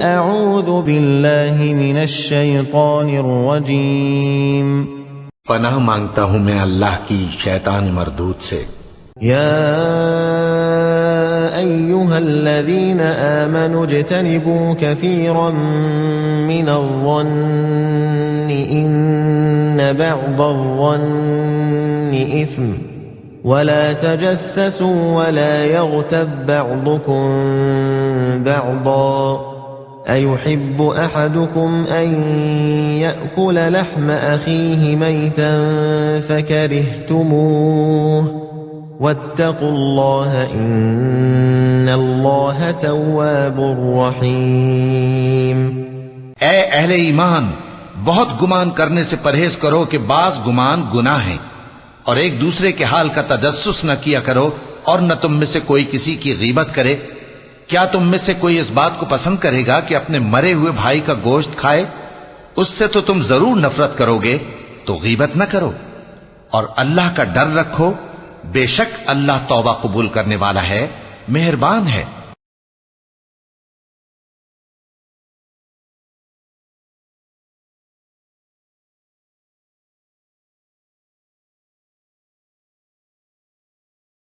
اعوذ باللہ من الشیطان الرجیم پناہ مانگتا ہوں میں اللہ کی شیطان مردود سے۔ یا ایہا الذین آمنوا اجتنبوا کثیرا من الظن ان بعض الظن اثم ولا تجسسوا ولا يغتب بعضكم بعضا أيحب أحدكم أن يأكل لحم أخيه ميتا فكرهتموه واتقوا الله إن الله تواب رحيم۔ اے اہل ایمان، بہت گمان کرنے سے پرہیز کرو کہ بعض گمان گناہ ہیں، اور ایک دوسرے کے حال کا تجسس نہ کیا کرو، اور نہ تم میں سے کوئی کسی کی غیبت کرے۔ کیا تم میں سے کوئی اس بات کو پسند کرے گا کہ اپنے مرے ہوئے بھائی کا گوشت کھائے؟ اس سے تو تم ضرور نفرت کرو گے، تو غیبت نہ کرو، اور اللہ کا ڈر رکھو، بے شک اللہ توبہ قبول کرنے والا ہے، مہربان ہے۔